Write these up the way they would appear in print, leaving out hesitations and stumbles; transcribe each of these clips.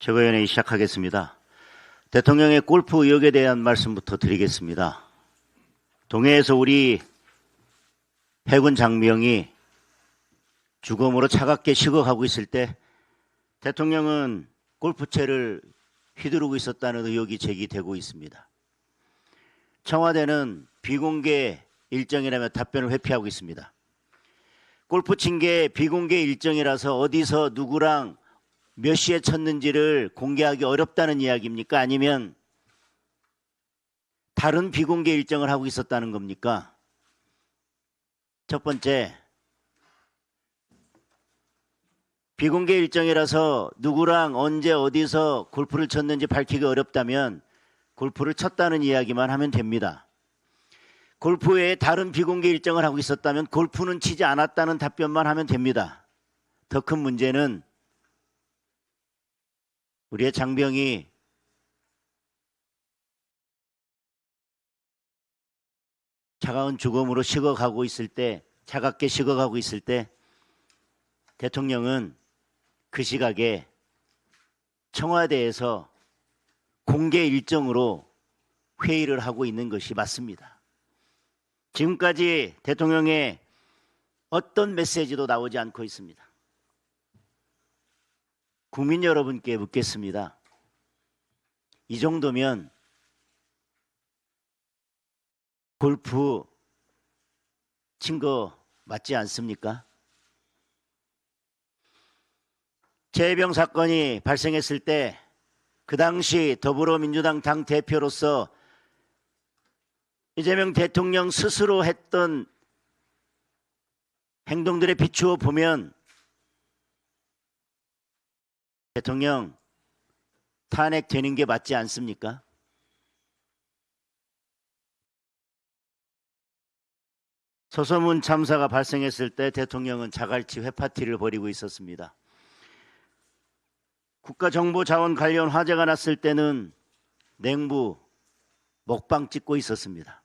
최고위원회의 시작하겠습니다. 대통령의 골프 의혹에 대한 말씀부터 드리겠습니다. 동해에서 우리 해군 장병이 죽음으로 차갑게 식어가고 있을 때 대통령은 골프채를 휘두르고 있었다는 의혹이 제기되고 있습니다. 청와대는 비공개 일정이라며 답변을 회피하고 있습니다. 골프 친 게 비공개 일정이라서 어디서 누구랑 몇 시에 쳤는지를 공개하기 어렵다는 이야기입니까? 아니면 다른 비공개 일정을 하고 있었다는 겁니까? 첫 번째, 비공개 일정이라서 누구랑 언제 어디서 골프를 쳤는지 밝히기 어렵다면 골프를 쳤다는 이야기만 하면 됩니다. 골프 외에 다른 비공개 일정을 하고 있었다면 골프는 치지 않았다는 답변만 하면 됩니다. 더 큰 문제는 우리의 장병이 차가운 죽음으로 식어가고 있을 때, 차갑게 식어가고 있을 때 대통령은 그 시각에 청와대에서 공개 일정으로 회의를 하고 있는 것이 맞습니다. 지금까지 대통령의 어떤 메시지도 나오지 않고 있습니다. 국민 여러분께 묻겠습니다. 이 정도면 골프 친 거 맞지 않습니까? 최혜병 사건이 발생했을 때 그 당시 더불어민주당 당대표로서 이재명 대통령 스스로 했던 행동들에 비추어 보면 대통령 탄핵되는 게 맞지 않습니까? 서소문 참사가 발생했을 때 대통령은 자갈치 회파티를 벌이고 있었습니다. 국가정보자원 관련 화재가 났을 때는 냉부 먹방 찍고 있었습니다.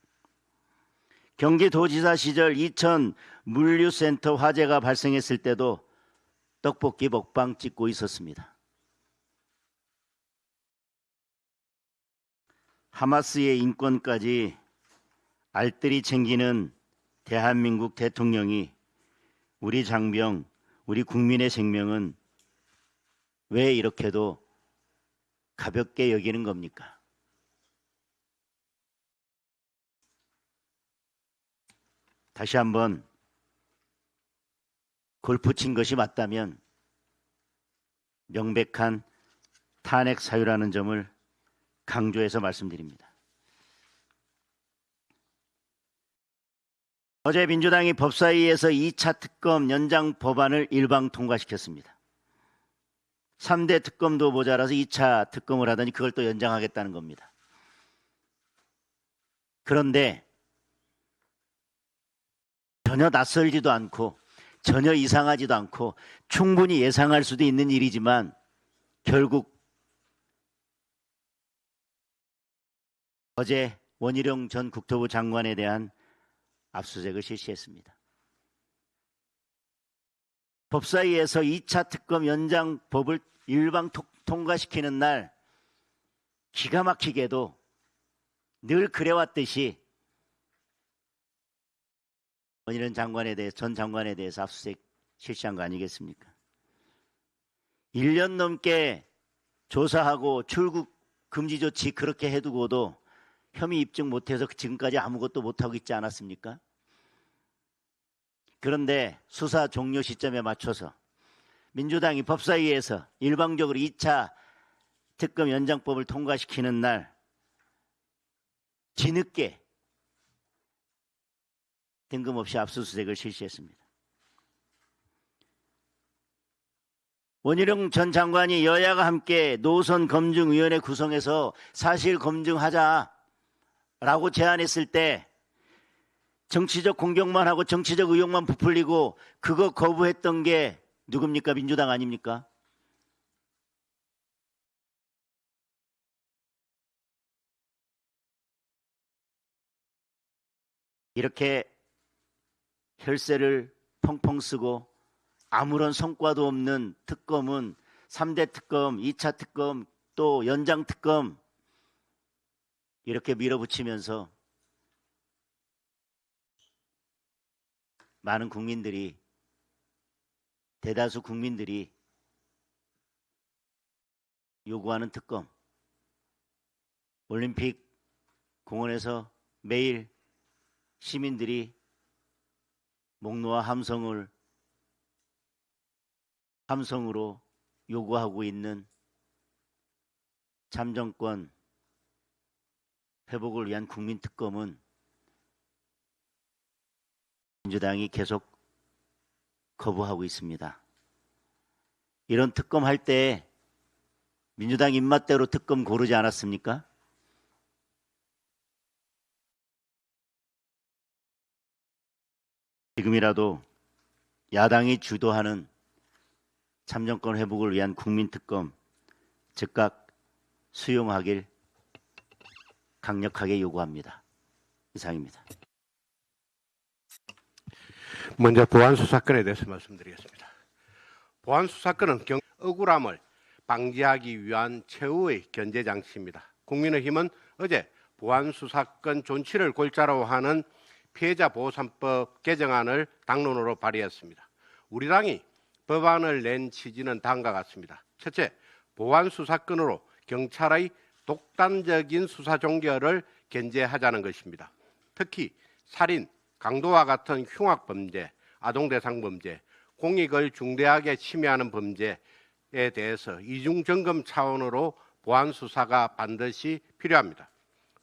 경기도지사 시절 이천 물류센터 화재가 발생했을 때도 떡볶이 먹방 찍고 있었습니다. 하마스의 인권까지 알뜰히 챙기는 대한민국 대통령이 우리 장병, 우리 국민의 생명은 왜 이렇게도 가볍게 여기는 겁니까? 다시 한번 골프 친 것이 맞다면 명백한 탄핵 사유라는 점을 강조해서 말씀드립니다. 어제 민주당이 법사위에서 2차 특검 연장 법안을 일방 통과시켰습니다. 3대 특검도 모자라서 2차 특검을 하더니 그걸 또 연장하겠다는 겁니다. 그런데 전혀 낯설지도 않고 전혀 이상하지도 않고 충분히 예상할 수도 있는 일이지만 결국 어제 원희룡 전 국토부 장관에 대한 압수수색을 실시했습니다. 법사위에서 2차 특검 연장법을 일방 통과시키는 날 기가 막히게도 늘 그래왔듯이 원희룡 장관에 대해 전 장관에 대해서 압수수색 실시한 거 아니겠습니까? 1년 넘게 조사하고 출국 금지 조치 그렇게 해두고도 혐의 입증 못해서 지금까지 아무것도 못하고 있지 않았습니까? 그런데 수사 종료 시점에 맞춰서 민주당이 법사위에서 일방적으로 2차 특검 연장법을 통과시키는 날 뒤늦게 뜬금없이 압수수색을 실시했습니다. 원희룡 전 장관이 여야가 함께 노선검증위원회 구성해서 사실 검증하자라고 제안했을 때 정치적 공격만 하고 정치적 의혹만 부풀리고 그거 거부했던 게 누굽니까? 민주당 아닙니까? 이렇게 혈세를 펑펑 쓰고 아무런 성과도 없는 특검은 3대 특검, 2차 특검, 또 연장 특검 이렇게 밀어붙이면서 많은 국민들이, 대다수 국민들이 요구하는 특검, 올림픽 공원에서 매일 시민들이 목 놓아 함성으로 요구하고 있는 참정권 회복을 위한 국민특검은 민주당이 계속 거부하고 있습니다. 이런 특검 할 때 민주당 입맛대로 특검 고르지 않았습니까? 지금이라도 야당이 주도하는 참정권 회복을 위한 국민특검 즉각 수용하길 강력하게 요구합니다. 이상입니다. 먼저 보안수사권에 대해서 말씀드리겠습니다. 보안수사권은 억울함을 방지하기 위한 최후의 견제장치입니다. 국민의힘은 어제 보안수사권 존치를 골자로 하는 피해자보호3법 개정안을 당론으로 발의했습니다. 우리 당이 법안을 낸 취지는 다음과 같습니다. 첫째, 보안수사권으로 경찰의 독단적인 수사 종결을 견제하자는 것입니다. 특히 살인, 강도와 같은 흉악범죄, 아동대상범죄, 공익을 중대하게 침해하는 범죄에 대해서 이중점검 차원으로 보안수사가 반드시 필요합니다.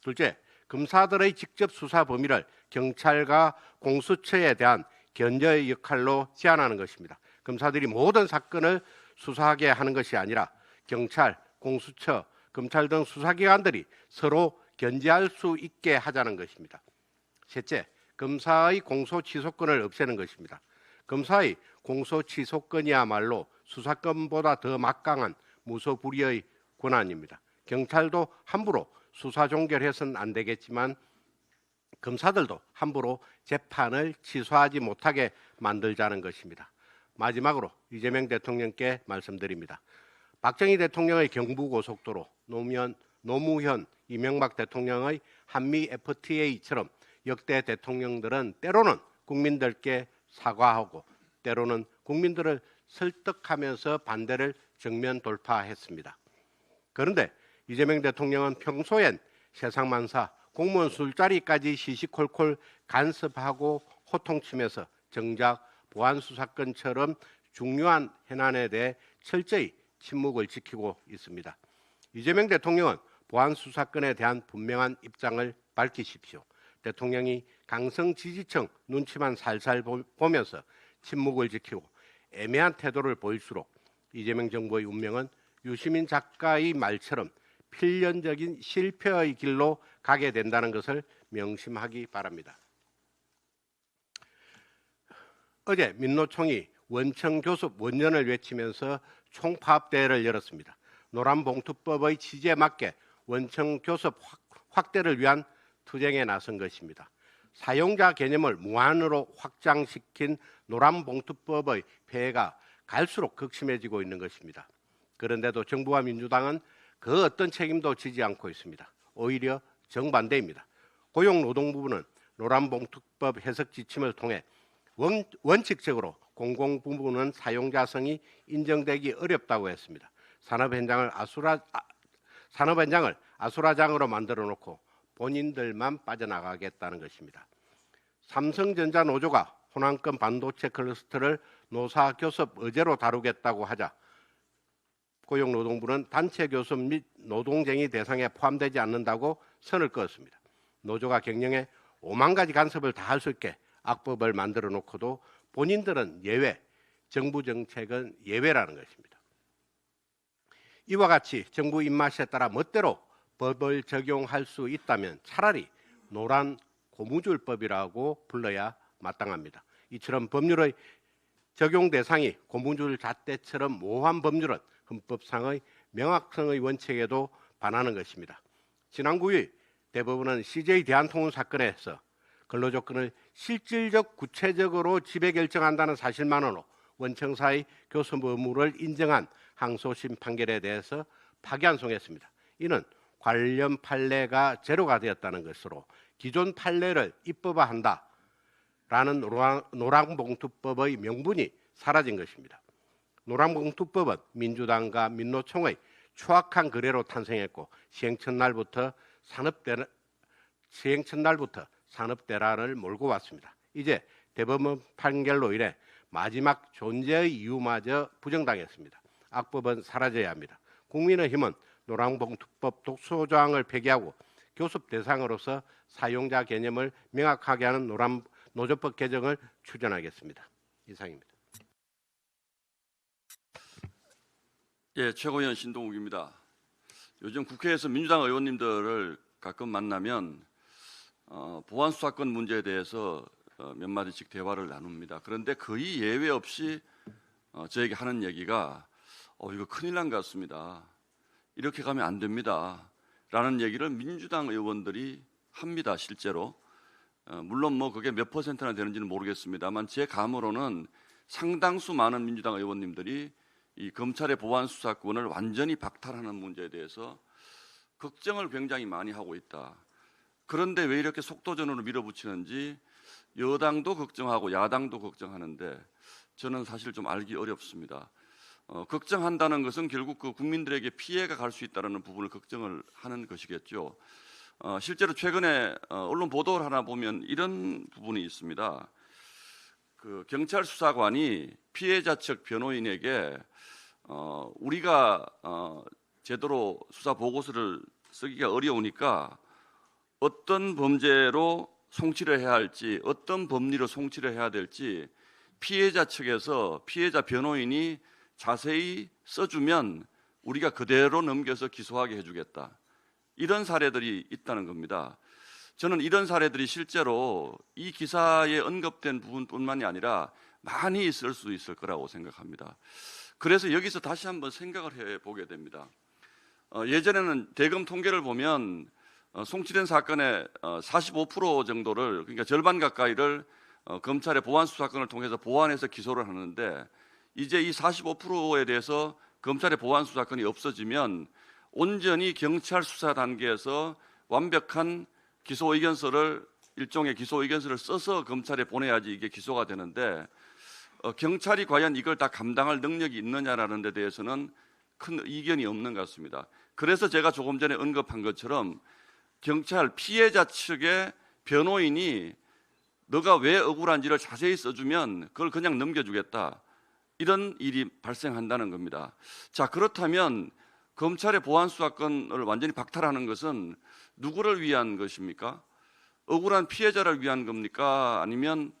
둘째, 검사들의 직접 수사 범위를 경찰과 공수처에 대한 견제의 역할로 제한하는 것입니다. 검사들이 모든 사건을 수사하게 하는 것이 아니라 경찰, 공수처, 검찰 등 수사기관들이 서로 견제할 수 있게 하자는 것입니다. 셋째, 검사의 공소취소권을 없애는 것입니다. 검사의 공소취소권이야말로 수사권보다 더 막강한 무소불위의 권한입니다. 경찰도 함부로 수사 종결해서는 안 되겠지만 검사들도 함부로 재판을 취소하지 못하게 만들자는 것입니다. 마지막으로 이재명 대통령께 말씀드립니다. 박정희 대통령의 경부고속도로, 노무현, 이명박 대통령의 한미 FTA처럼 역대 대통령들은 때로는 국민들께 사과하고 때로는 국민들을 설득하면서 반대를 정면 돌파했습니다. 그런데 이재명 대통령은 평소엔 세상만사, 공무원 술자리까지 시시콜콜 간섭하고 호통치면서 정작 보안수사권처럼 중요한 현안에 대해 철저히 침묵을 지키고 있습니다. 이재명 대통령은 보안수사권에 대한 분명한 입장을 밝히십시오. 대통령이 강성 지지층 눈치만 살살 보면서 침묵을 지키고 애매한 태도를 보일수록 이재명 정부의 운명은 유시민 작가의 말처럼 필연적인 실패의 길로 가게 된다는 것을 명심하기 바랍니다. 어제 민노총이 원청교섭 원년을 외치면서 총파업대회를 열었습니다. 노란봉투법의 취지에 맞게 원청교섭 확대를 위한 투쟁에 나선 것입니다. 사용자 개념을 무한으로 확장시킨 노란봉투법의 폐해가 갈수록 극심해지고 있는 것입니다. 그런데도 정부와 민주당은 그 어떤 책임도 지지 않고 있습니다. 오히려 정반대입니다. 고용노동부는 노란봉투법 해석 지침을 통해 원칙적으로 공공부문은 사용자성이 인정되기 어렵다고 했습니다. 산업 현장을 아수라장으로 만들어 놓고 본인들만 빠져나가겠다는 것입니다. 삼성전자 노조가 호남권 반도체 클러스터를 노사교섭 의제로 다루겠다고 하자 고용노동부는 단체 교섭 및 노동쟁의 대상에 포함되지 않는다고 선을 그었습니다. 노조가 경영에 5만 가지 간섭을 다 할 수 있게 악법을 만들어 놓고도 본인들은 예외, 정부 정책은 예외라는 것입니다. 이와 같이 정부 입맛에 따라 멋대로 법을 적용할 수 있다면 차라리 노란 고무줄법이라고 불러야 마땅합니다. 이처럼 법률의 적용 대상이 고무줄 잣대처럼 모호한 법률은 헌법상의 명확성의 원칙에도 반하는 것입니다. 지난 9일 대법원은 CJ 대한통운 사건에서 근로조건을 실질적 구체적으로 지배 결정한다는 사실만으로 원청사의 교섭 의무를 인정한 항소심 판결에 대해서 파기환송했습니다. 이는 관련 판례가 제로가 되었다는 것으로 기존 판례를 입법화한다라는 노랑봉투법의 명분이 사라진 것입니다. 노랑봉투법은 민주당과 민노총의 추악한 거래로 탄생했고 시행 첫날부터 산업대란을 몰고 왔습니다. 이제 대법원 판결로 인해 마지막 존재의 이유마저 부정당했습니다. 악법은 사라져야 합니다. 국민의힘은 노랑봉투법 독소조항을 폐기하고 교섭 대상으로서 사용자 개념을 명확하게 하는 노조법 개정을 추진하겠습니다. 이상입니다. 예, 최고위원 신동욱입니다. 요즘 국회에서 민주당 의원님들을 가끔 만나면 보안 수사권 문제에 대해서 몇 마디씩 대화를 나눕니다. 그런데 거의 예외 없이 저에게 하는 얘기가 이거 큰일 난 것 같습니다. 이렇게 가면 안 됩니다. 라는 얘기를 민주당 의원들이 합니다. 실제로. 물론 뭐 그게 몇 퍼센트나 되는지는 모르겠습니다만 제 감으로는 상당수 많은 민주당 의원님들이 이 검찰의 보안 수사권을 완전히 박탈하는 문제에 대해서 걱정을 굉장히 많이 하고 있다. 그런데 왜 이렇게 속도전으로 밀어붙이는지 여당도 걱정하고 야당도 걱정하는데 저는 사실 좀 알기 어렵습니다. 걱정한다는 것은 결국 그 국민들에게 피해가 갈 수 있다는 부분을 걱정을 하는 것이겠죠. 실제로 최근에 언론 보도를 하나 보면 이런 부분이 있습니다. 그 경찰 수사관이 피해자 측 변호인에게 우리가 제대로 수사 보고서를 쓰기가 어려우니까 어떤 범죄로 송치를 해야 할지, 어떤 법리로 송치를 해야 될지 피해자 측에서 피해자 변호인이 자세히 써주면 우리가 그대로 넘겨서 기소하게 해주겠다. 이런 사례들이 있다는 겁니다. 저는 이런 사례들이 실제로 이 기사에 언급된 부분뿐만이 아니라 많이 있을 수 있을 거라고 생각합니다. 그래서 여기서 다시 한번 생각을 해보게 됩니다. 예전에는 대검 통계를 보면 송치된 사건의 45% 정도를, 그러니까 절반 가까이를 검찰의 보안 수사권을 통해서 보완해서 기소를 하는데 이제 이 45%에 대해서 검찰의 보안 수사권이 없어지면 온전히 경찰 수사 단계에서 완벽한 기소 의견서를, 일종의 기소 의견서를 써서 검찰에 보내야지 이게 기소가 되는데 경찰이 과연 이걸 다 감당할 능력이 있느냐라는 데 대해서는 큰 이견이 없는 것 같습니다. 그래서 제가 조금 전에 언급한 것처럼 경찰 피해자 측의 변호인이 너가 왜 억울한지를 자세히 써주면 그걸 그냥 넘겨주겠다. 이런 일이 발생한다는 겁니다. 자, 그렇다면 검찰의 보안 수사권을 완전히 박탈하는 것은 누구를 위한 것입니까? 억울한 피해자를 위한 겁니까? 아니면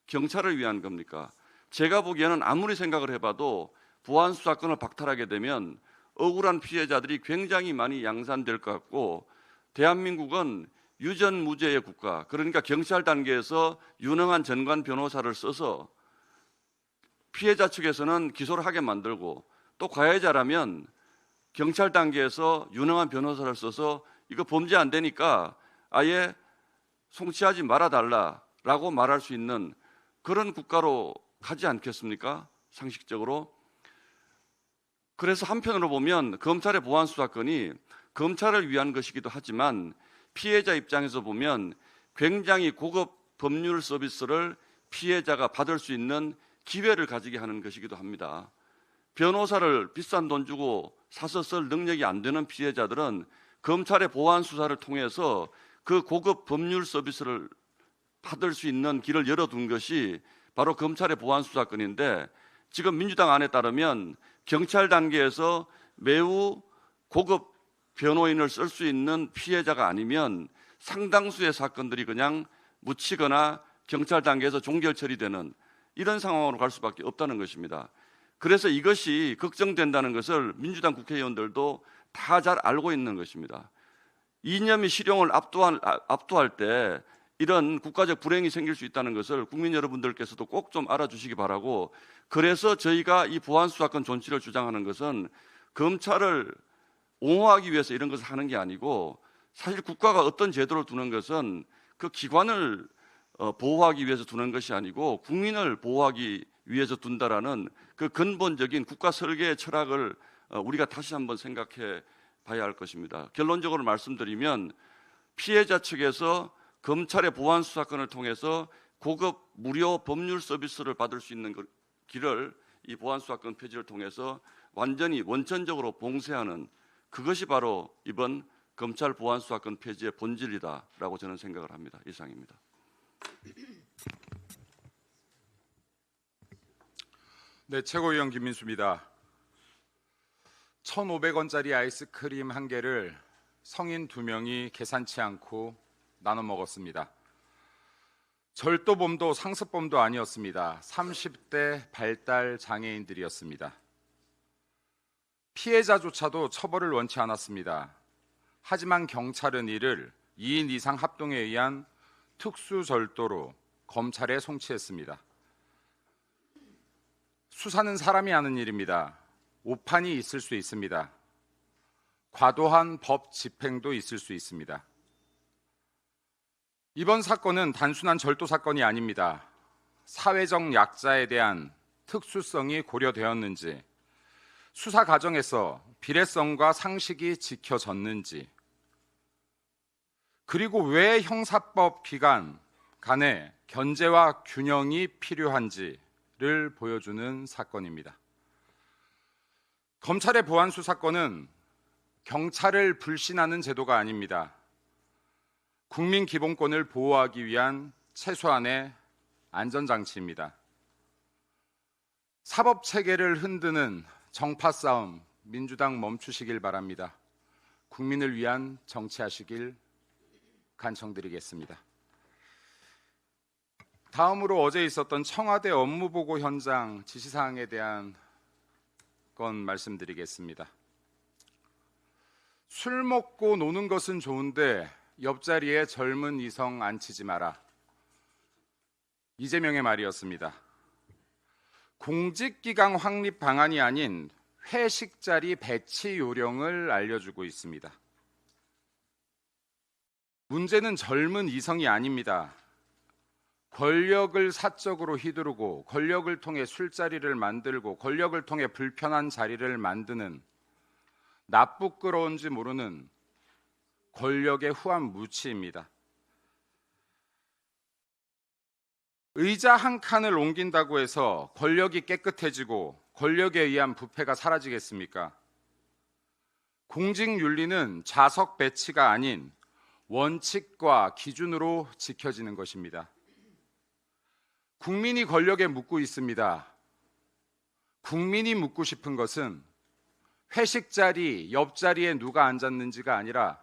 경찰을 위한 겁니까? 제가 보기에는 아무리 생각을 해봐도 보안 수사권을 박탈하게 되면 억울한 피해자들이 굉장히 많이 양산될 것 같고 대한민국은 유전무죄의 국가, 그러니까 경찰 단계에서 유능한 전관 변호사를 써서 피해자 측에서는 기소를 하게 만들고 또 가해자라면 경찰 단계에서 유능한 변호사를 써서 이거 범죄 안 되니까 아예 송치하지 말아달라라고 말할 수 있는 그런 국가로 가지 않겠습니까? 상식적으로. 그래서 한편으로 보면 검찰의 보안 수사권이 검찰을 위한 것이기도 하지만 피해자 입장에서 보면 굉장히 고급 법률 서비스를 피해자가 받을 수 있는 기회를 가지게 하는 것이기도 합니다. 변호사를 비싼 돈 주고 사서 쓸 능력이 안 되는 피해자들은 검찰의 보안 수사를 통해서 그 고급 법률 서비스를 받을 수 있는 길을 열어둔 것이 바로 검찰의 보안 수사권인데 지금 민주당 안에 따르면 경찰 단계에서 매우 고급 변호인을 쓸 수 있는 피해자가 아니면 상당수의 사건들이 그냥 묻히거나 경찰 단계에서 종결 처리되는 이런 상황으로 갈 수밖에 없다는 것입니다. 그래서 이것이 걱정된다는 것을 민주당 국회의원들도 다 잘 알고 있는 것입니다. 이념이 실용을 압도할 때 이런 국가적 불행이 생길 수 있다는 것을 국민 여러분들께서도 꼭 좀 알아주시기 바라고, 그래서 저희가 이 보안수사권 존치를 주장하는 것은 검찰을 옹호하기 위해서 이런 것을 하는 게 아니고, 사실 국가가 어떤 제도를 두는 것은 그 기관을 보호하기 위해서 두는 것이 아니고 국민을 보호하기 위에서 둔다라는 그 근본적인 국가 설계의 철학을 우리가 다시 한번 생각해 봐야 할 것입니다. 결론적으로 말씀드리면 피해자 측에서 검찰의 보안 수사권을 통해서 고급 무료 법률 서비스를 받을 수 있는 길을 이 보안 수사권 폐지를 통해서 완전히 원천적으로 봉쇄하는 그것이 바로 이번 검찰 보안 수사권 폐지의 본질이다라고 저는 생각을 합니다. 이상입니다. 네, 최고위원 김민수입니다. 1,500원짜리 아이스크림 한 개를 성인 2명이 계산치 않고 나눠 먹었습니다. 절도범도 상습범도 아니었습니다. 30대 발달 장애인들이었습니다. 피해자조차도 처벌을 원치 않았습니다. 하지만 경찰은 이를 2인 이상 합동에 의한 특수절도로 검찰에 송치했습니다. 수사는 사람이 하는 일입니다. 오판이 있을 수 있습니다. 과도한 법 집행도 있을 수 있습니다. 이번 사건은 단순한 절도 사건이 아닙니다. 사회적 약자에 대한 특수성이 고려되었는지, 수사 과정에서 비례성과 상식이 지켜졌는지, 그리고 왜 형사법 기관 간의 견제와 균형이 필요한지를 보여주는 사건입니다. 검찰의 보안 수사권은 경찰을 불신하는 제도가 아닙니다. 국민 기본권을 보호하기 위한 최소한의 안전장치입니다. 사법 체계를 흔드는 정파 싸움, 민주당 멈추시길 바랍니다. 국민을 위한 정치하시길 간청드리겠습니다. 다음으로 어제 있었던 청와대 업무보고 현장 지시사항에 대한 건 말씀드리겠습니다. 술 먹고 노는 것은 좋은데 옆자리에 젊은 이성 앉히지 마라. 이재명의 말이었습니다. 공직기강 확립 방안이 아닌 회식 자리 배치 요령을 알려주고 있습니다. 문제는 젊은 이성이 아닙니다. 권력을 사적으로 휘두르고 권력을 통해 술자리를 만들고 권력을 통해 불편한 자리를 만드는 나쁘끄러운지 모르는 권력의 후한 무치입니다. 의자 한 칸을 옮긴다고 해서 권력이 깨끗해지고 권력에 의한 부패가 사라지겠습니까? 공직윤리는 좌석 배치가 아닌 원칙과 기준으로 지켜지는 것입니다. 국민이 권력에 묻고 있습니다. 국민이 묻고 싶은 것은 회식 자리, 옆자리에 누가 앉았는지가 아니라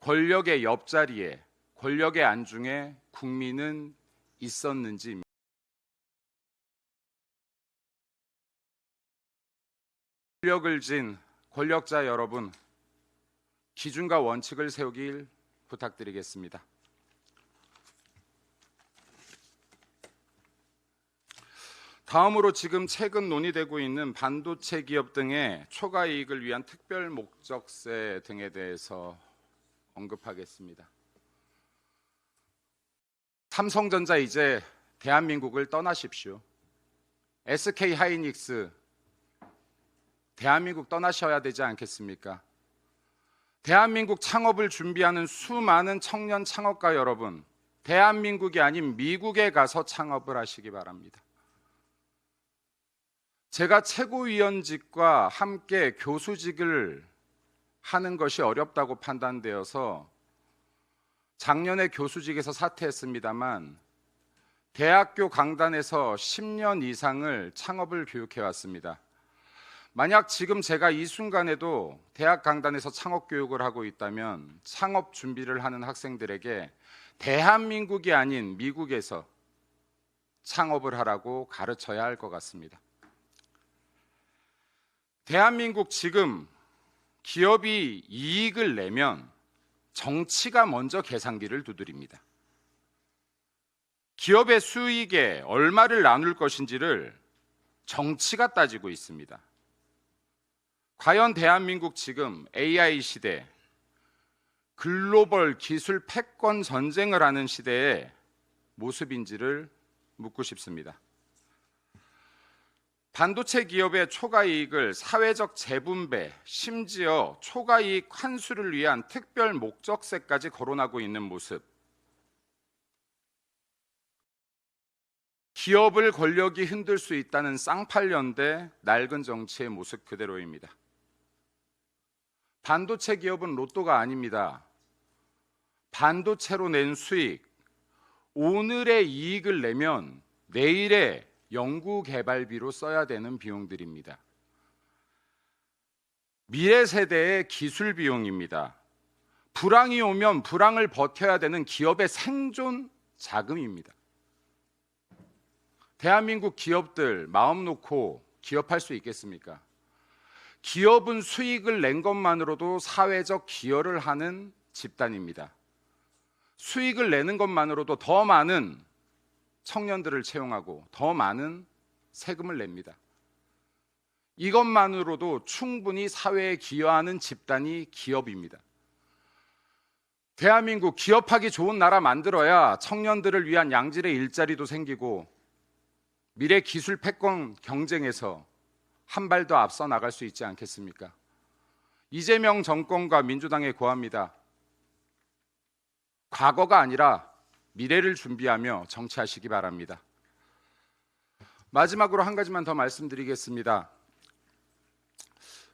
권력의 옆자리에, 권력의 안중에 국민은 있었는지입니다. 권력을 진 권력자 여러분, 기준과 원칙을 세우길 부탁드리겠습니다. 다음으로 지금 최근 논의되고 있는 반도체 기업 등의 초과 이익을 위한 특별 목적세 등에 대해서 언급하겠습니다. 삼성전자 이제 대한민국을 떠나십시오. SK 하이닉스 대한민국 떠나셔야 되지 않겠습니까? 대한민국 창업을 준비하는 수많은 청년 창업가 여러분, 대한민국이 아닌 미국에 가서 창업을 하시기 바랍니다. 제가 최고위원직과 함께 교수직을 하는 것이 어렵다고 판단되어서 작년에 교수직에서 사퇴했습니다만 대학교 강단에서 10년 이상을 창업을 교육해 왔습니다. 만약 지금 제가 이 순간에도 대학 강단에서 창업 교육을 하고 있다면 창업 준비를 하는 학생들에게 대한민국이 아닌 미국에서 창업을 하라고 가르쳐야 할 것 같습니다. 대한민국 지금 기업이 이익을 내면 정치가 먼저 계산기를 두드립니다. 기업의 수익에 얼마를 나눌 것인지를 정치가 따지고 있습니다. 과연 대한민국 지금 AI 시대, 글로벌 기술 패권 전쟁을 하는 시대의 모습인지를 묻고 싶습니다. 반도체 기업의 초과이익을 사회적 재분배, 심지어 초과이익 환수를 위한 특별 목적세까지 거론하고 있는 모습. 기업을 권력이 흔들 수 있다는 쌍팔년대 낡은 정치의 모습 그대로입니다. 반도체 기업은 로또가 아닙니다. 반도체로 낸 수익, 오늘의 이익을 내면 내일의 연구개발비로 써야 되는 비용들입니다. 미래 세대의 기술 비용입니다. 불황이 오면 불황을 버텨야 되는 기업의 생존 자금입니다. 대한민국 기업들 마음 놓고 기업할 수 있겠습니까? 기업은 수익을 낸 것만으로도 사회적 기여를 하는 집단입니다. 수익을 내는 것만으로도 더 많은 청년들을 채용하고 더 많은 세금을 냅니다. 이것만으로도 충분히 사회에 기여하는 집단이 기업입니다. 대한민국 기업하기 좋은 나라 만들어야 청년들을 위한 양질의 일자리도 생기고 미래 기술 패권 경쟁에서 한 발 더 앞서 나갈 수 있지 않겠습니까? 이재명 정권과 민주당에 고합니다. 과거가 아니라 미래를 준비하며 정치하시기 바랍니다. 마지막으로 한 가지만 더 말씀드리겠습니다.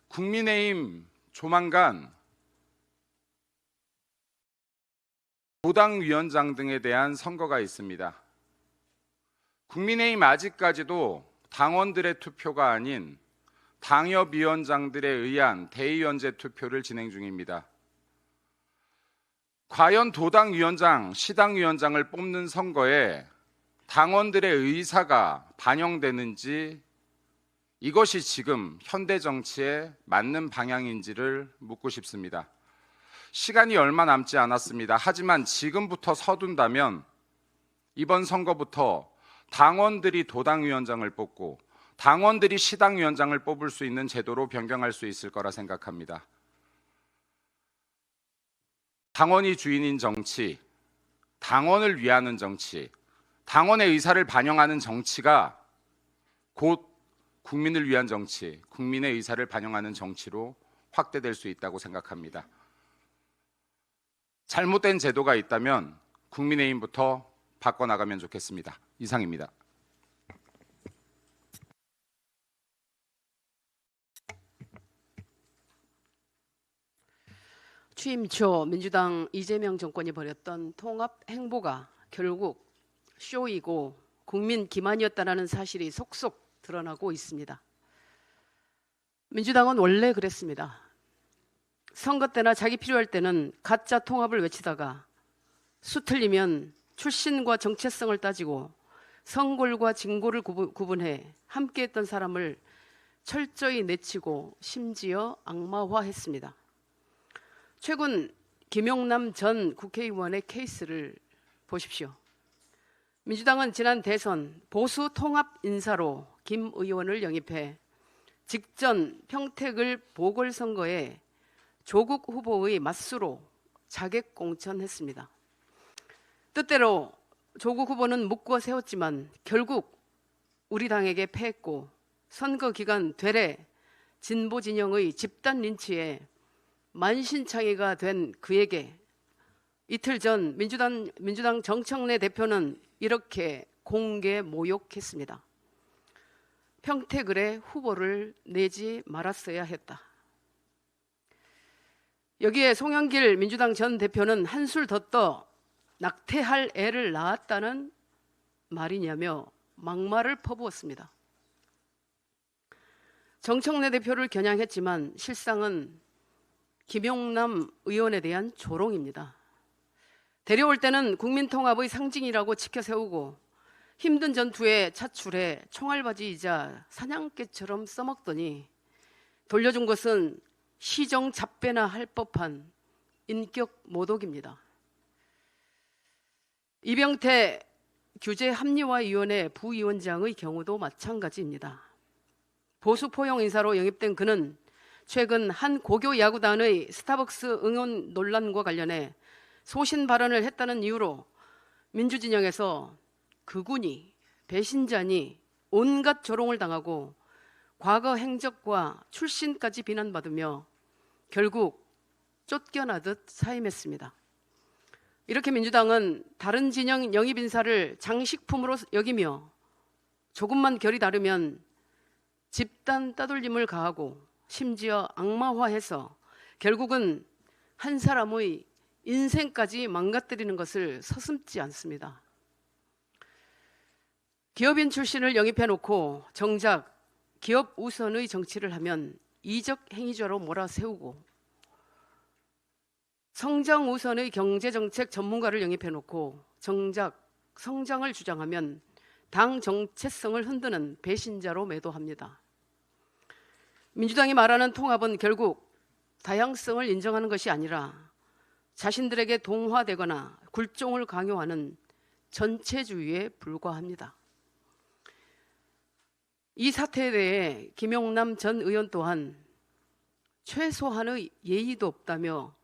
국민의힘 조만간 도당위원장 등에 대한 선거가 있습니다. 국민의힘 아직까지도 당원들의 투표가 아닌 당협위원장들에 의한 대의원제 투표를 진행 중입니다. 과연 도당위원장, 시당위원장을 뽑는 선거에 당원들의 의사가 반영되는지 이것이 지금 현대 정치에 맞는 방향인지를 묻고 싶습니다. 시간이 얼마 남지 않았습니다. 하지만 지금부터 서둔다면 이번 선거부터 당원들이 도당위원장을 뽑고 당원들이 시당위원장을 뽑을 수 있는 제도로 변경할 수 있을 거라 생각합니다. 당원이 주인인 정치, 당원을 위하는 정치, 당원의 의사를 반영하는 정치가 곧 국민을 위한 정치, 국민의 의사를 반영하는 정치로 확대될 수 있다고 생각합니다. 잘못된 제도가 있다면 국민의힘부터 바꿔나가면 좋겠습니다. 이상입니다. 취임 초 민주당 이재명 정권이 벌였던 통합 행보가 결국 쇼이고 국민 기만이었다는 사실이 속속 드러나고 있습니다. 민주당은 원래 그랬습니다. 선거 때나 자기 필요할 때는 가짜 통합을 외치다가 수 틀리면 출신과 정체성을 따지고 성골과 진골을 구분해 함께했던 사람을 철저히 내치고 심지어 악마화했습니다. 최근 김용남 전 국회의원의 케이스를 보십시오. 민주당은 지난 대선 보수 통합 인사로 김 의원을 영입해 직전 평택을 보궐선거에 조국 후보의 맞수로 자객 공천했습니다. 뜻대로 조국 후보는 묶어 세웠지만 결국 우리 당에게 패했고 선거 기간 되레 진보 진영의 집단 린치에 만신창이가 된 그에게 이틀 전 민주당 정청래 대표는 이렇게 공개 모욕했습니다. 평택을에 후보를 내지 말았어야 했다. 여기에 송영길 민주당 전 대표는 한술 더 떠 낙태할 애를 낳았다는 말이냐며 막말을 퍼부었습니다. 정청래 대표를 겨냥했지만 실상은 김용남 의원에 대한 조롱입니다. 데려올 때는 국민통합의 상징이라고 지켜세우고 힘든 전투에 차출해 총알바지이자 사냥개처럼 써먹더니 돌려준 것은 시정 잡배나 할 법한 인격 모독입니다. 이병태 규제합리화위원회 부위원장의 경우도 마찬가지입니다. 보수 포용 인사로 영입된 그는 최근 한 고교 야구단의 스타벅스 응원 논란과 관련해 소신 발언을 했다는 이유로 민주진영에서 극우니 배신자니 온갖 조롱을 당하고 과거 행적과 출신까지 비난받으며 결국 쫓겨나듯 사임했습니다. 이렇게 민주당은 다른 진영 영입 인사를 장식품으로 여기며 조금만 결이 다르면 집단 따돌림을 가하고 심지어 악마화해서 결국은 한 사람의 인생까지 망가뜨리는 것을 서슴지 않습니다. 기업인 출신을 영입해놓고 정작 기업 우선의 정치를 하면 이적 행위죄로 몰아세우고 성장 우선의 경제정책 전문가를 영입해놓고 정작 성장을 주장하면 당 정체성을 흔드는 배신자로 매도합니다. 민주당이 말하는 통합은 결국 다양성을 인정하는 것이 아니라 자신들에게 동화되거나 굴종을 강요하는 전체주의에 불과합니다. 이 사태에 대해 김용남 전 의원 또한 최소한의 예의도 없다며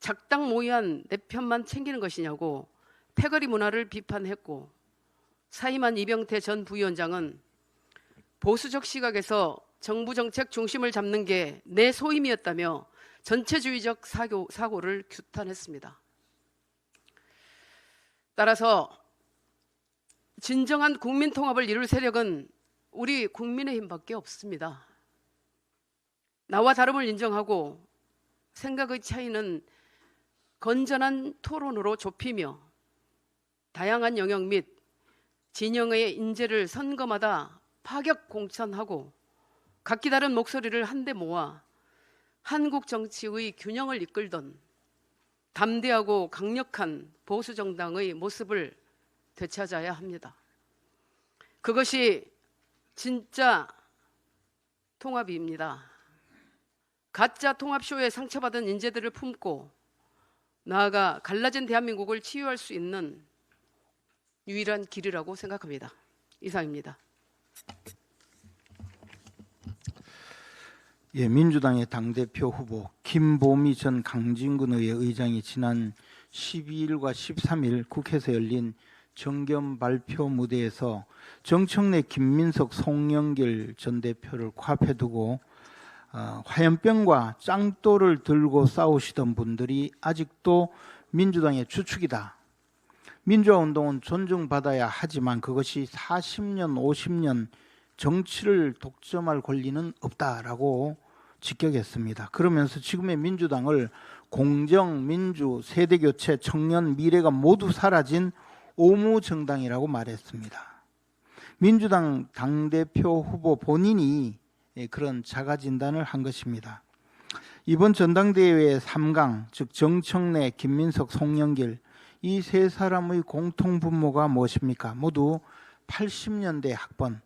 작당 모의한 내 편만 챙기는 것이냐고 패거리 문화를 비판했고, 사임한 이병태 전 부위원장은 보수적 시각에서 정부 정책 중심을 잡는 게 내 소임이었다며 전체주의적 사고를 규탄했습니다. 따라서 진정한 국민 통합을 이룰 세력은 우리 국민의힘밖에 없습니다. 나와 다름을 인정하고 생각의 차이는 건전한 토론으로 좁히며 다양한 영역 및 진영의 인재를 선거마다 파격 공천하고 각기 다른 목소리를 한데 모아 한국 정치의 균형을 이끌던 담대하고 강력한 보수 정당의 모습을 되찾아야 합니다. 그것이 진짜 통합입니다. 가짜 통합쇼에 상처받은 인재들을 품고 나아가 갈라진 대한민국을 치유할 수 있는 유일한 길이라고 생각합니다. 이상입니다. 예, 민주당의 당대표 후보 김보미 전 강진구의회 의장이 지난 12일과 13일 국회에서 열린 정견 발표 무대에서 정청래, 김민석, 송영길 전 대표를 코앞에 두고 화염병과 짱돌을 들고 싸우시던 분들이 아직도 민주당의 주축이다. 민주화운동은 존중받아야 하지만 그것이 40년, 50년 정치를 독점할 권리는 없다라고 직격했습니다. 그러면서 지금의 민주당을 공정, 민주, 세대교체, 청년, 미래가 모두 사라진 오무정당이라고 말했습니다. 민주당 당대표 후보 본인이 그런 자가진단을 한 것입니다. 이번 전당대회의 3강, 즉 정청래, 김민석, 송영길 이 세 사람의 공통분모가 무엇입니까? 모두 80년대 학번,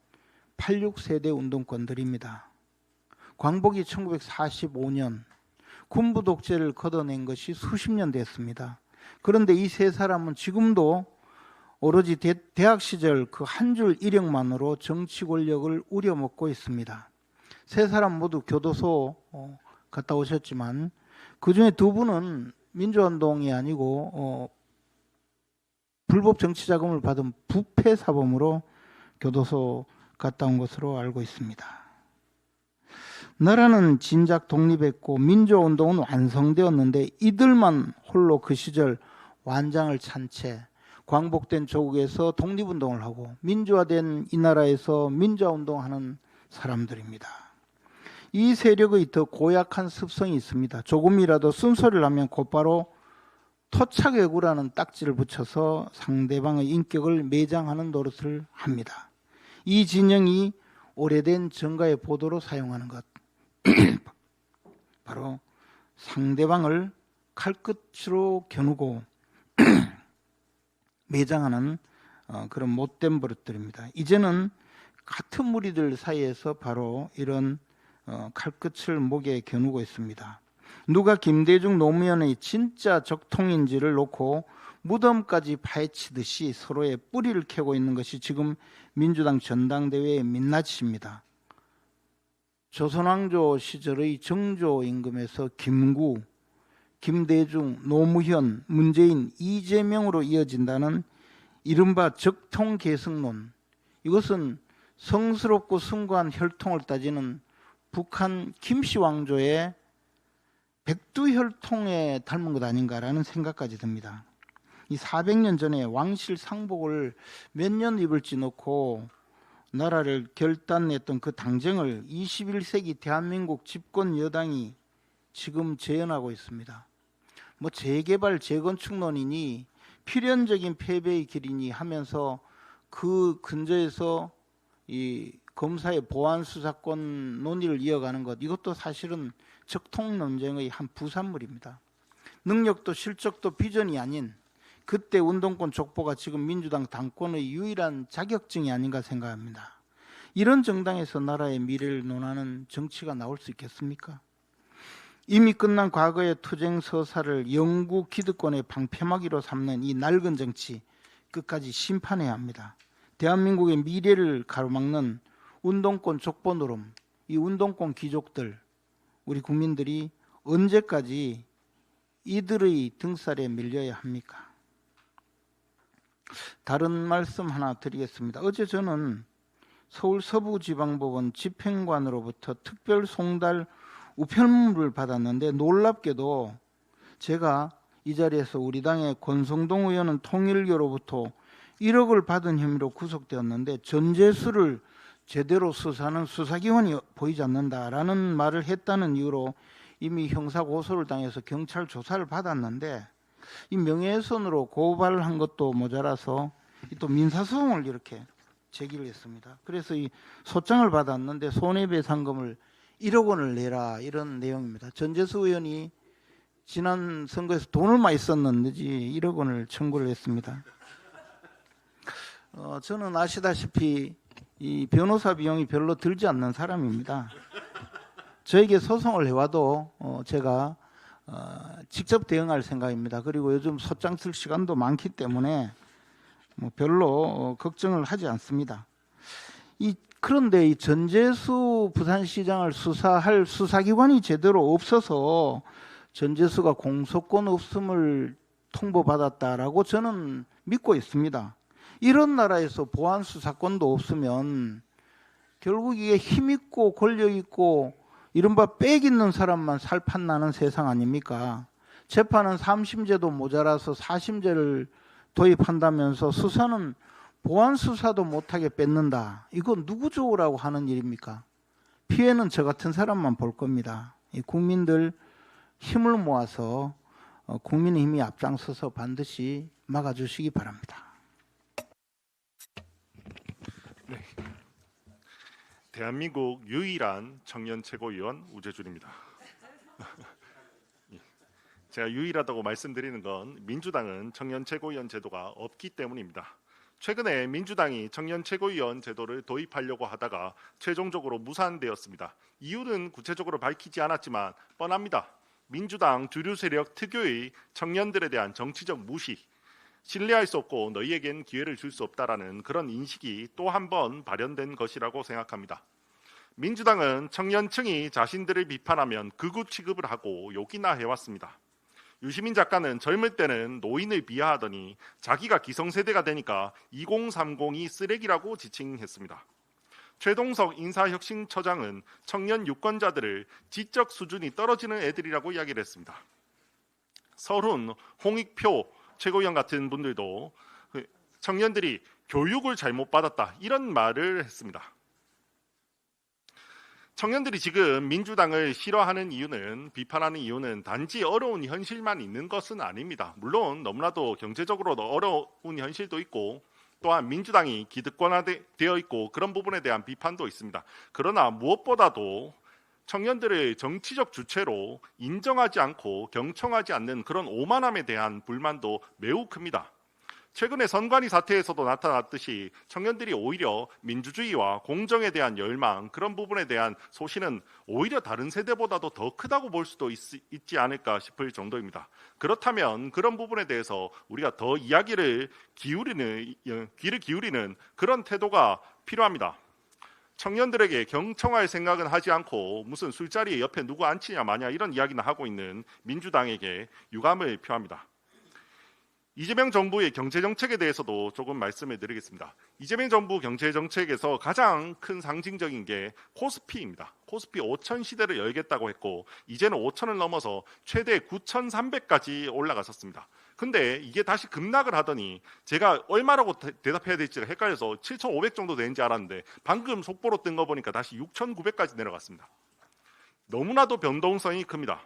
86세대 운동권들입니다. 광복이 1945년 군부 독재를 걷어낸 것이 수십 년 됐습니다. 그런데 이 세 사람은 지금도 오로지 대학 시절 그 한 줄 이력만으로 정치 권력을 우려먹고 있습니다. 세 사람 모두 교도소 갔다 오셨지만 그중에 두 분은 민주운동이 아니고 불법 정치자금을 받은 부패 사범으로 교도소 갔다 온 것으로 알고 있습니다. 나라는 진작 독립했고 민주운동은 완성되었는데 이들만 홀로 그 시절 완장을 찬 채 광복된 조국에서 독립운동을 하고 민주화된 이 나라에서 민주화운동하는 사람들입니다. 이 세력의 더 고약한 습성이 있습니다. 조금이라도 쓴소리를 하면 곧바로 토착외구라는 딱지를 붙여서 상대방의 인격을 매장하는 노릇을 합니다. 이 진영이 오래된 정가의 보도로 사용하는 것, 바로 상대방을 칼끝으로 겨누고 매장하는 그런 못된 버릇들입니다. 이제는 같은 무리들 사이에서 바로 이런 칼끝을 목에 겨누고 있습니다. 누가 김대중 노무현의 진짜 적통인지를 놓고 무덤까지 파헤치듯이 서로의 뿌리를 캐고 있는 것이 지금 민주당 전당대회의 민낯입니다. 조선왕조 시절의 정조 임금에서 김구, 김대중, 노무현, 문재인, 이재명으로 이어진다는 이른바 적통계승론, 이것은 성스럽고 숭고한 혈통을 따지는 북한 김씨 왕조의 백두 혈통에 닮은 것 아닌가라는 생각까지 듭니다. 이 400년 전에 왕실 상복을 몇 년 입을지 놓고 나라를 결단냈던 그 당정을 21세기 대한민국 집권 여당이 지금 재현하고 있습니다. 뭐 재개발, 재건축론이니 필연적인 패배의 길이니 하면서 그 근저에서 이 검사의 보안 수사권 논의를 이어가는 것, 이것도 사실은 적통 논쟁의 한 부산물입니다. 능력도 실적도 비전이 아닌 그때 운동권 족보가 지금 민주당 당권의 유일한 자격증이 아닌가 생각합니다. 이런 정당에서 나라의 미래를 논하는 정치가 나올 수 있겠습니까? 이미 끝난 과거의 투쟁 서사를 영구 기득권의 방패막이로 삼는 이 낡은 정치, 끝까지 심판해야 합니다. 대한민국의 미래를 가로막는 운동권 족보 노름, 이 운동권 귀족들, 우리 국민들이 언제까지 이들의 등살에 밀려야 합니까? 다른 말씀 하나 드리겠습니다. 어제 저는 서울 서부지방법원 집행관으로부터 특별 송달 우편물을 받았는데, 놀랍게도 제가 이 자리에서 우리 당의 권성동 의원은 통일교로부터 1억을 받은 혐의로 구속되었는데 전재수를 제대로 수사하는 수사기관이 보이지 않는다라는 말을 했다는 이유로 이미 형사고소를 당해서 경찰 조사를 받았는데, 이 명예훼손으로 고발한 것도 모자라서 또 민사소송을 이렇게 제기를 했습니다. 그래서 이 소장을 받았는데 손해배상금을 1억 원을 내라, 이런 내용입니다. 전재수 의원이 지난 선거에서 돈을 많이 썼는지 1억 원을 청구를 했습니다. 저는 아시다시피 이 변호사 비용이 별로 들지 않는 사람입니다. 저에게 소송을 해와도 제가 직접 대응할 생각입니다. 그리고 요즘 소장 쓸 시간도 많기 때문에 뭐 별로 걱정을 하지 않습니다. 그런데 이 전재수 부산시장을 수사할 수사기관이 제대로 없어서 전재수가 공소권 없음을 통보받았다라고 저는 믿고 있습니다. 이런 나라에서 보안 수사권도 없으면 결국 이게 힘있고 권력있고 이른바 빽 있는 사람만 살판나는 세상 아닙니까? 재판은 3심제도 모자라서 4심제를 도입한다면서 수사는 보안 수사도 못하게 뺏는다. 이거 누구 좋으라고 하는 일입니까? 피해는 저 같은 사람만 볼 겁니다. 국민들 힘을 모아서 국민의힘이 앞장서서 반드시 막아주시기 바랍니다. 네. 대한민국 유일한 청년 최고위원 우재준입니다. 제가 유일하다고 말씀드리는 건 민주당은 청년 최고위원 제도가 없기 때문입니다. 최근에 민주당이 청년 최고위원 제도를 도입하려고 하다가 최종적으로 무산되었습니다. 이유는 구체적으로 밝히지 않았지만 뻔합니다. 민주당 주류 세력 특유의 청년들에 대한 정치적 무시, 신뢰할 수 없고 너희에겐 기회를 줄 수 없다라는 그런 인식이 또 한 번 발현된 것이라고 생각합니다. 민주당은 청년층이 자신들을 비판하면 극우 취급을 하고 욕이나 해왔습니다. 유시민 작가는 젊을 때는 노인을 비하하더니 자기가 기성세대가 되니까 2030이 쓰레기라고 지칭했습니다. 최동석 인사혁신처장은 청년 유권자들을 지적 수준이 떨어지는 애들이라고 이야기를 했습니다. 서훈, 홍익표 최고위원 같은 분들도 청년들이 교육을 잘못 받았다, 이런 말을 했습니다. 청년들이 지금 민주당을 싫어하는 이유는, 비판하는 이유는 단지 어려운 현실만 있는 것은 아닙니다. 물론 너무나도 경제적으로도 어려운 현실도 있고 또한 민주당이 기득권화되어 있고 그런 부분에 대한 비판도 있습니다. 그러나 무엇보다도 청년들을 정치적 주체로 인정하지 않고 경청하지 않는 그런 오만함에 대한 불만도 매우 큽니다. 최근에 선관위 사태에서도 나타났듯이 청년들이 오히려 민주주의와 공정에 대한 열망, 그런 부분에 대한 소신은 오히려 다른 세대보다도 더 크다고 볼 수도 있지 않을까 싶을 정도입니다. 그렇다면 그런 부분에 대해서 우리가 더 귀를 기울이는 그런 태도가 필요합니다. 청년들에게 경청할 생각은 하지 않고 무슨 술자리에 옆에 누구 앉히냐 마냐 이런 이야기나 하고 있는 민주당에게 유감을 표합니다. 이재명 정부의 경제 정책에 대해서도 조금 말씀을 드리겠습니다. 이재명 정부 경제 정책에서 가장 큰 상징적인 게 코스피입니다. 코스피 5천 시대를 열겠다고 했고 이제는 5천을 넘어서 최대 9,300까지 올라갔었습니다. 근데 이게 다시 급락을 하더니 제가 얼마라고 대답해야 될지 헷갈려서 7,500 정도 되는지 알았는데 방금 속보로 뜬 거 보니까 다시 6,900까지 내려갔습니다. 너무나도 변동성이 큽니다.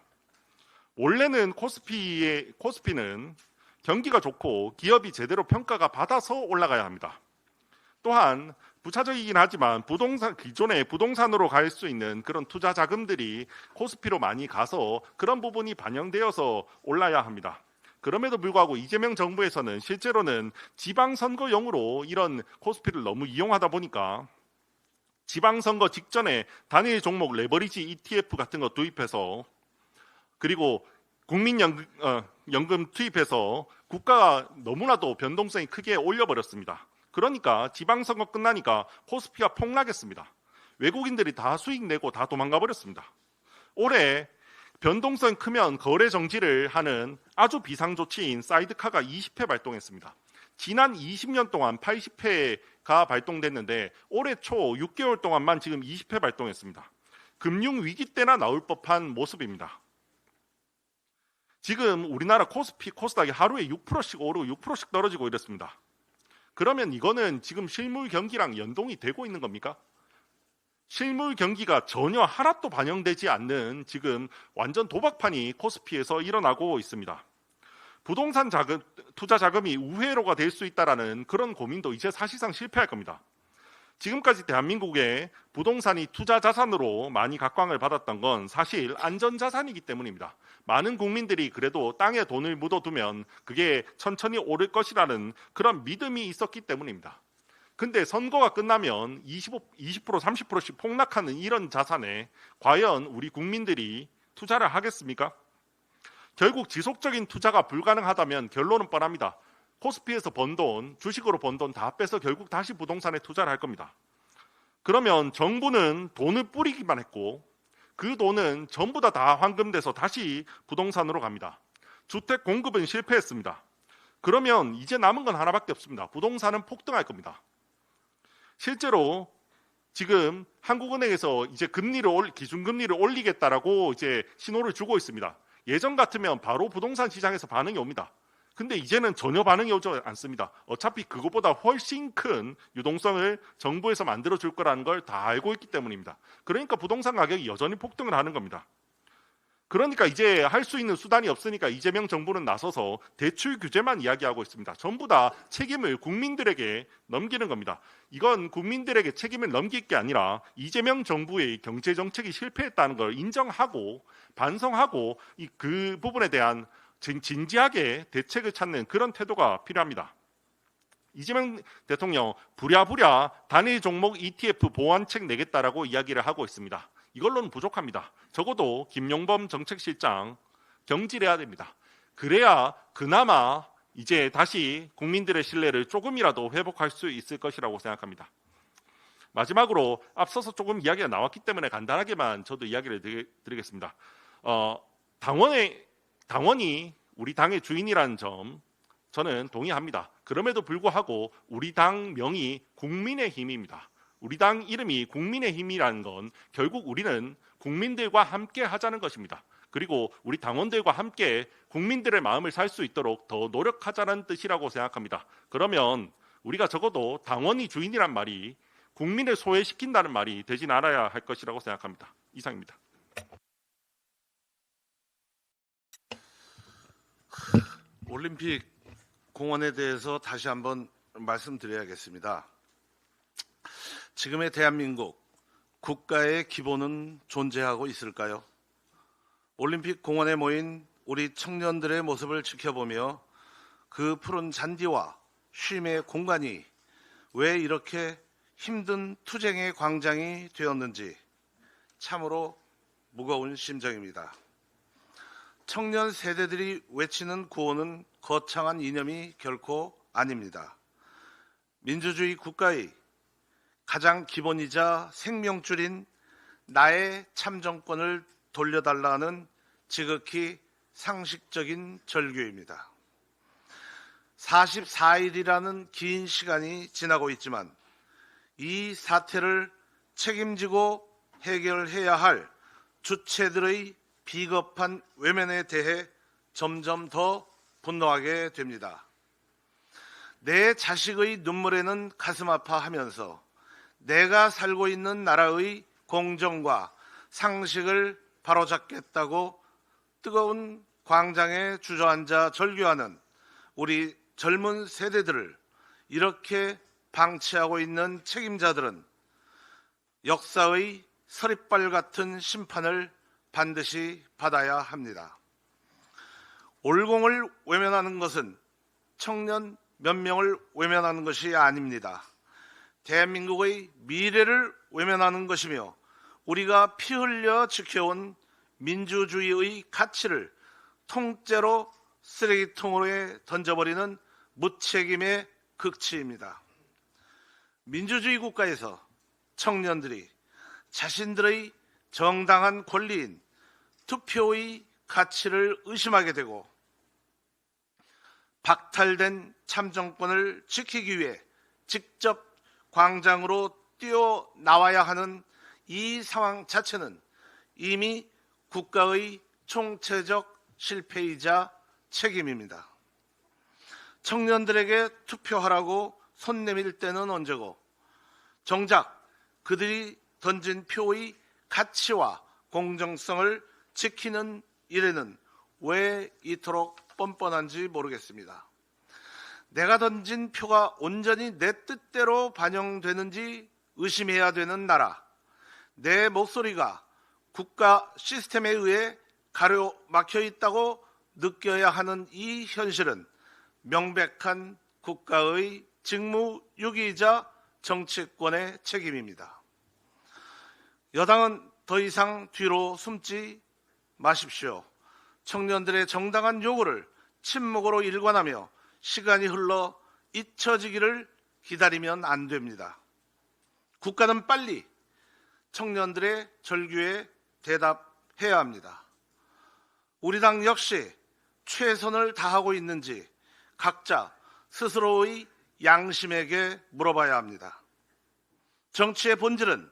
원래는 코스피는 경기가 좋고 기업이 제대로 평가가 받아서 올라가야 합니다. 또한 부차적이긴 하지만 기존의 부동산으로 갈 수 있는 그런 투자 자금들이 코스피로 많이 가서 그런 부분이 반영되어서 올라야 합니다. 그럼에도 불구하고 이재명 정부에서는 실제로는 지방선거용으로 이런 코스피를 너무 이용하다 보니까 지방선거 직전에 단일 종목 레버리지 ETF 같은 거 도입해서 그리고 국민연금 투입해서 국가가 너무나도 변동성이 크게 올려버렸습니다. 그러니까 지방선거 끝나니까 코스피가 폭락했습니다. 외국인들이 다 수익 내고 다 도망가 버렸습니다. 올해 변동성 크면 거래 정지를 하는 아주 비상조치인 사이드카가 20회 발동했습니다. 지난 20년 동안 80회가 발동됐는데 올해 초 6개월 동안만 지금 20회 발동했습니다. 금융위기 때나 나올 법한 모습입니다. 지금 우리나라 코스피, 코스닥이 하루에 6%씩 오르고 6%씩 떨어지고 이랬습니다. 그러면 이거는 지금 실물 경기랑 연동이 되고 있는 겁니까? 실물 경기가 전혀 하나도 반영되지 않는 지금 완전 도박판이 코스피에서 일어나고 있습니다. 부동산 투자 자금이 우회로가 될 수 있다라는 그런 고민도 이제 사실상 실패할 겁니다. 지금까지 대한민국의 부동산이 투자 자산으로 많이 각광을 받았던 건 사실 안전 자산이기 때문입니다. 많은 국민들이 그래도 땅에 돈을 묻어두면 그게 천천히 오를 것이라는 그런 믿음이 있었기 때문입니다. 근데 선거가 끝나면 20%, 30%씩 폭락하는 이런 자산에 과연 우리 국민들이 투자를 하겠습니까? 결국 지속적인 투자가 불가능하다면 결론은 뻔합니다. 코스피에서 번 돈, 주식으로 번 돈 다 빼서 결국 다시 부동산에 투자를 할 겁니다. 그러면 정부는 돈을 뿌리기만 했고 그 돈은 전부 다 환금돼서 다시 부동산으로 갑니다. 주택 공급은 실패했습니다. 그러면 이제 남은 건 하나밖에 없습니다. 부동산은 폭등할 겁니다. 실제로 지금 한국은행에서 이제 기준금리를 올리겠다라고 이제 신호를 주고 있습니다. 예전 같으면 바로 부동산 시장에서 반응이 옵니다. 근데 이제는 전혀 반응이 오지 않습니다. 어차피 그것보다 훨씬 큰 유동성을 정부에서 만들어줄 거라는 걸 다 알고 있기 때문입니다. 그러니까 부동산 가격이 여전히 폭등을 하는 겁니다. 그러니까 이제 할 수 있는 수단이 없으니까 이재명 정부는 나서서 대출 규제만 이야기하고 있습니다. 전부 다 책임을 국민들에게 넘기는 겁니다. 이건 국민들에게 책임을 넘길 게 아니라 이재명 정부의 경제 정책이 실패했다는 걸 인정하고 반성하고 그 부분에 대한 진지하게 대책을 찾는 그런 태도가 필요합니다. 이재명 대통령 부랴부랴 단일 종목 ETF 보완책 내겠다라고 이야기를 하고 있습니다. 이걸로는 부족합니다. 적어도 김용범 정책실장 경질해야 됩니다. 그래야 그나마 이제 다시 국민들의 신뢰를 조금이라도 회복할 수 있을 것이라고 생각합니다. 마지막으로 앞서서 조금 이야기가 나왔기 때문에 간단하게만 저도 이야기를 드리겠습니다. 당원이 우리 당의 주인이라는 점 저는 동의합니다. 그럼에도 불구하고 우리 당 명이 국민의힘입니다. 우리 당 이름이 국민의힘이라는 건 결국 우리는 국민들과 함께 하자는 것입니다. 그리고 우리 당원들과 함께 국민들의 마음을 살 수 있도록 더 노력하자는 뜻이라고 생각합니다. 그러면 우리가 적어도 당원이 주인이란 말이 국민을 소외시킨다는 말이 되진 않아야 할 것이라고 생각합니다. 이상입니다. 올림픽 공원에 대해서 다시 한번 말씀드려야겠습니다. 지금의 대한민국 국가의 기본은 존재하고 있을까요? 올림픽 공원에 모인 우리 청년들의 모습을 지켜보며 그 푸른 잔디와 쉼의 공간이 왜 이렇게 힘든 투쟁의 광장이 되었는지 참으로 무거운 심정입니다. 청년 세대들이 외치는 구호는 거창한 이념이 결코 아닙니다. 민주주의 국가의 가장 기본이자 생명줄인 나의 참정권을 돌려달라는 지극히 상식적인 절규입니다. 44일이라는 긴 시간이 지나고 있지만 이 사태를 책임지고 해결해야 할 주체들의 비겁한 외면에 대해 점점 더 분노하게 됩니다. 내 자식의 눈물에는 가슴 아파하면서 내가 살고 있는 나라의 공정과 상식을 바로잡겠다고 뜨거운 광장에 주저앉아 절규하는 우리 젊은 세대들을 이렇게 방치하고 있는 책임자들은 역사의 서리발 같은 심판을 반드시 받아야 합니다. 올공을 외면하는 것은 청년 몇 명을 외면하는 것이 아닙니다. 대한민국의 미래를 외면하는 것이며 우리가 피 흘려 지켜온 민주주의의 가치를 통째로 쓰레기통으로 던져버리는 무책임의 극치입니다. 민주주의 국가에서 청년들이 자신들의 정당한 권리인 투표의 가치를 의심하게 되고 박탈된 참정권을 지키기 위해 직접 광장으로 뛰어나와야 하는 이 상황 자체는 이미 국가의 총체적 실패이자 책임입니다. 청년들에게 투표하라고 손 내밀 때는 언제고 정작 그들이 던진 표의 가치와 공정성을 지키는 일에는 왜 이토록 뻔뻔한지 모르겠습니다. 내가 던진 표가 온전히 내 뜻대로 반영되는지 의심해야 되는 나라, 내 목소리가 국가 시스템에 의해 가로막혀 있다고 느껴야 하는 이 현실은 명백한 국가의 직무유기이자 정치권의 책임입니다. 여당은 더 이상 뒤로 숨지 마십시오. 청년들의 정당한 요구를 침묵으로 일관하며 시간이 흘러 잊혀지기를 기다리면 안 됩니다. 국가는 빨리 청년들의 절규에 대답해야 합니다. 우리 당 역시 최선을 다하고 있는지 각자 스스로의 양심에게 물어봐야 합니다. 정치의 본질은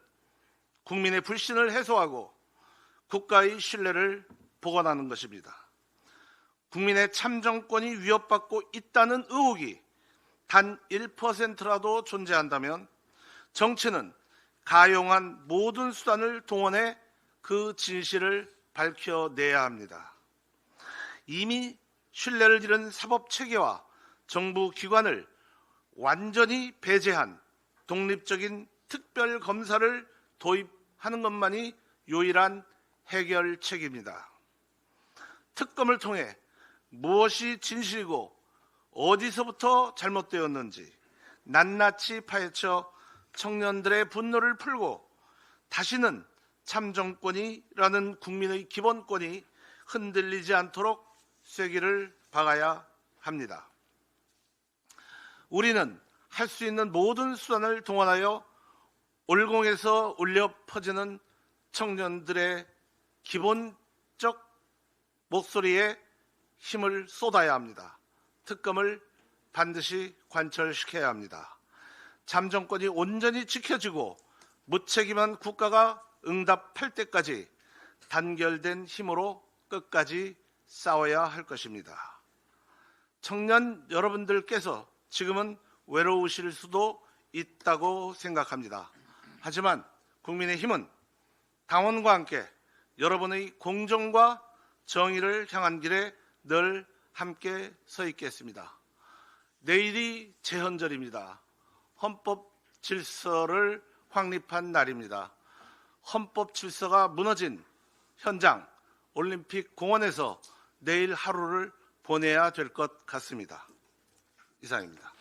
국민의 불신을 해소하고 국가의 신뢰를 복원하는 것입니다. 국민의 참정권이 위협받고 있다는 의혹이 단 1%라도 존재한다면 정치는 가용한 모든 수단을 동원해 그 진실을 밝혀내야 합니다. 이미 신뢰를 잃은 사법체계와 정부 기관을 완전히 배제한 독립적인 특별검사를 도입하는 것만이 유일한 해결책입니다. 특검을 통해 무엇이 진실이고 어디서부터 잘못되었는지 낱낱이 파헤쳐 청년들의 분노를 풀고 다시는 참정권이라는 국민의 기본권이 흔들리지 않도록 쐐기를 박아야 합니다. 우리는 할 수 있는 모든 수단을 동원하여 올공에서 울려 퍼지는 청년들의 기본적 목소리에 힘을 쏟아야 합니다. 특검을 반드시 관철시켜야 합니다. 참정권이 온전히 지켜지고 무책임한 국가가 응답할 때까지 단결된 힘으로 끝까지 싸워야 할 것입니다. 청년 여러분들께서 지금은 외로우실 수도 있다고 생각합니다. 하지만 국민의힘은 당원과 함께 여러분의 공정과 정의를 향한 길에 늘 함께 서 있겠습니다. 내일이 제헌절입니다. 헌법 질서를 확립한 날입니다. 헌법 질서가 무너진 현장 올림픽 공원에서 내일 하루를 보내야 될 것 같습니다. 이상입니다.